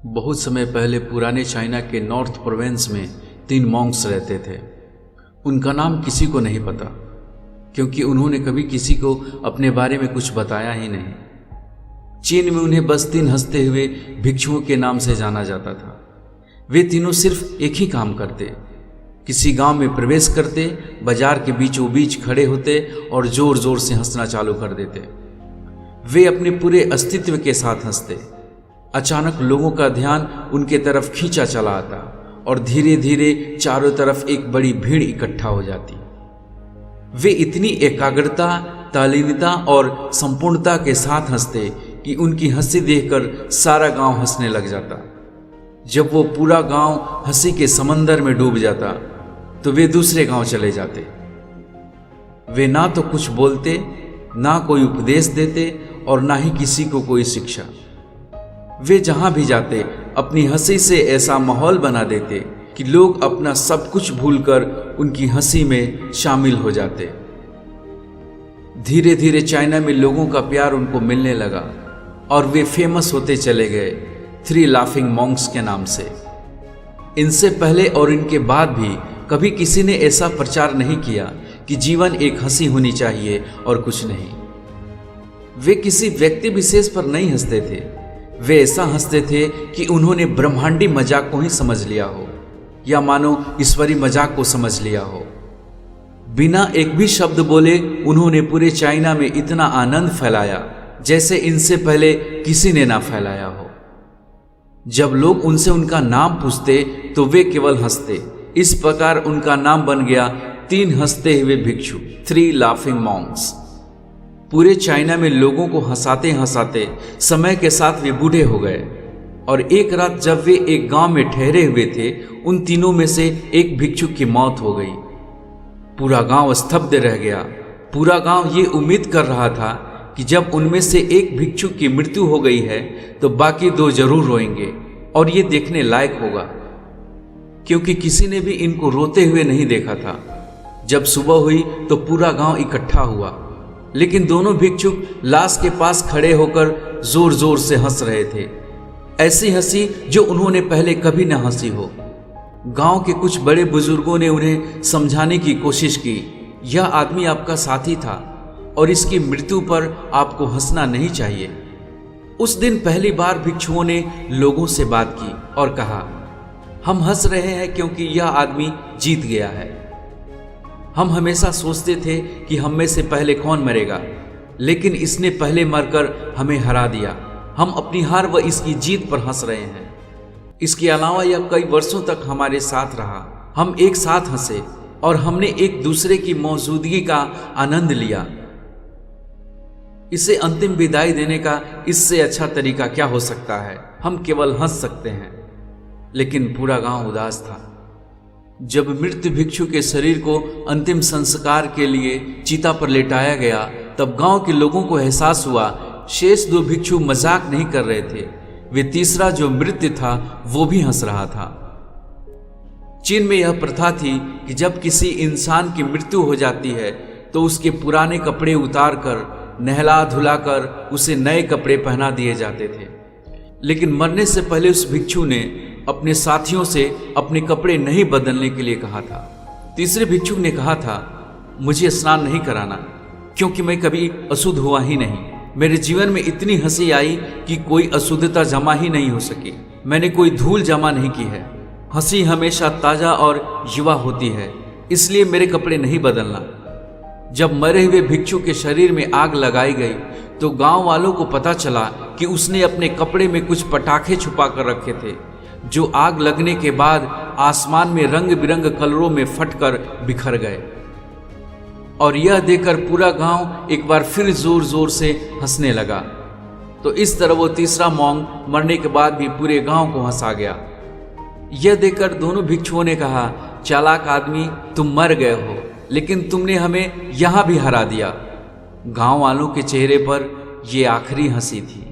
बहुत समय पहले पुराने चाइना के नॉर्थ प्रोविंस में 3 मॉन्क्स रहते थे। उनका नाम किसी को नहीं पता, क्योंकि उन्होंने कभी किसी को अपने बारे में कुछ बताया ही नहीं। चीन में उन्हें बस 3 हंसते हुए भिक्षुओं के नाम से जाना जाता था। वे तीनों सिर्फ एक ही काम करते, किसी गांव में प्रवेश करते, बाजार के बीचों बीच खड़े होते और जोर जोर से हंसना चालू कर देते। वे अपने पूरे अस्तित्व के साथ हंसते। अचानक लोगों का ध्यान उनके तरफ खींचा चला आता और धीरे धीरे चारों तरफ एक बड़ी भीड़ इकट्ठा हो जाती। वे इतनी एकाग्रता, तल्लीनता और संपूर्णता के साथ हंसते कि उनकी हंसी देखकर सारा गांव हंसने लग जाता। जब वो पूरा गांव हंसी के समंदर में डूब जाता तो वे दूसरे गांव चले जाते। वे ना तो कुछ बोलते, ना कोई उपदेश देते और ना ही किसी को कोई शिक्षा। वे जहां भी जाते अपनी हंसी से ऐसा माहौल बना देते कि लोग अपना सब कुछ भूलकर उनकी हंसी में शामिल हो जाते। धीरे धीरे चाइना में लोगों का प्यार उनको मिलने लगा और वे फेमस होते चले गए 3 लाफिंग मॉन्क्स के नाम से। इनसे पहले और इनके बाद भी कभी किसी ने ऐसा प्रचार नहीं किया कि जीवन एक हंसी होनी चाहिए और कुछ नहीं। वे किसी व्यक्ति विशेष पर नहीं हंसते थे। वे ऐसा हंसते थे कि उन्होंने ब्रह्मांडी मजाक को ही समझ लिया हो या मानो ईश्वरी मजाक को समझ लिया हो। बिना एक भी शब्द बोले उन्होंने पूरे चाइना में इतना आनंद फैलाया जैसे इनसे पहले किसी ने ना फैलाया हो। जब लोग उनसे उनका नाम पूछते तो वे केवल हंसते। इस प्रकार उनका नाम बन गया 3 हंसते हुए भिक्षु, 3 लाफिंग मॉन्क्स। पूरे चाइना में लोगों को हंसाते हंसाते समय के साथ वे बूढ़े हो गए और एक रात जब वे एक गांव में ठहरे हुए थे, उन तीनों में से एक भिक्षु की मौत हो गई। पूरा गांव स्तब्ध रह गया। पूरा गांव ये उम्मीद कर रहा था कि जब उनमें से एक भिक्षु की मृत्यु हो गई है तो बाकी 2 जरूर रोएंगे और ये देखने लायक होगा, क्योंकि किसी ने भी इनको रोते हुए नहीं देखा था। जब सुबह हुई तो पूरा गांव इकट्ठा हुआ, लेकिन दोनों भिक्षुक लाश के पास खड़े होकर जोर जोर से हंस रहे थे। ऐसी हंसी जो उन्होंने पहले कभी न हंसी हो। गांव के कुछ बड़े बुजुर्गों ने उन्हें समझाने की कोशिश की, यह आदमी आपका साथी था और इसकी मृत्यु पर आपको हंसना नहीं चाहिए। उस दिन पहली बार भिक्षुओं ने लोगों से बात की और कहा, हम हंस रहे हैं क्योंकि यह आदमी जीत गया है। हम हमेशा सोचते थे कि हम में से पहले कौन मरेगा, लेकिन इसने पहले मरकर हमें हरा दिया। हम अपनी हार व इसकी जीत पर हंस रहे हैं। इसके अलावा यह कई वर्षों तक हमारे साथ रहा। हम एक साथ हंसे और हमने एक दूसरे की मौजूदगी का आनंद लिया। इसे अंतिम विदाई देने का इससे अच्छा तरीका क्या हो सकता है। हम केवल हंस सकते हैं। लेकिन पूरा गांव उदास था। जब मृत भिक्षु के शरीर को अंतिम संस्कार के लिए चिता पर लेटाया गया, तब गांव के लोगों को एहसास हुआ शेष 2 भिक्षु मजाक नहीं कर रहे थे। वे तीसरा जो मृत था वो भी हंस रहा था। चीन में यह प्रथा थी कि जब किसी इंसान की मृत्यु हो जाती है तो उसके पुराने कपड़े उतार कर, नहला धुलाकर उसे नए कपड़े पहना दिए जाते थे। लेकिन मरने से पहले उस भिक्षु ने अपने साथियों से अपने कपड़े नहीं बदलने के लिए कहा था। तीसरे भिक्षुक ने कहा था, मुझे स्नान नहीं कराना, क्योंकि मैं कभी अशुद्ध हुआ ही नहीं। मेरे जीवन में इतनी हंसी आई कि कोई अशुद्धता जमा ही नहीं हो सकी। मैंने कोई धूल जमा नहीं की है। हंसी हमेशा ताजा और युवा होती है, इसलिए मेरे कपड़े नहीं बदलना। जब मरे हुए भिक्षु के शरीर में आग लगाई गई तो गांव वालों को पता चला कि उसने अपने कपड़े में कुछ पटाखे छुपा कर रखे थे, जो आग लगने के बाद आसमान में रंग बिरंग कलरों में फटकर बिखर गए। और यह देखकर पूरा गांव एक बार फिर जोर जोर से हंसने लगा। तो इस तरह वो तीसरा मॉन्क मरने के बाद भी पूरे गांव को हंसा गया। यह देखकर दोनों भिक्षुओं ने कहा, चालाक आदमी, तुम मर गए हो, लेकिन तुमने हमें यहां भी हरा दिया। गांव वालों के चेहरे पर यह आखिरी हंसी थी।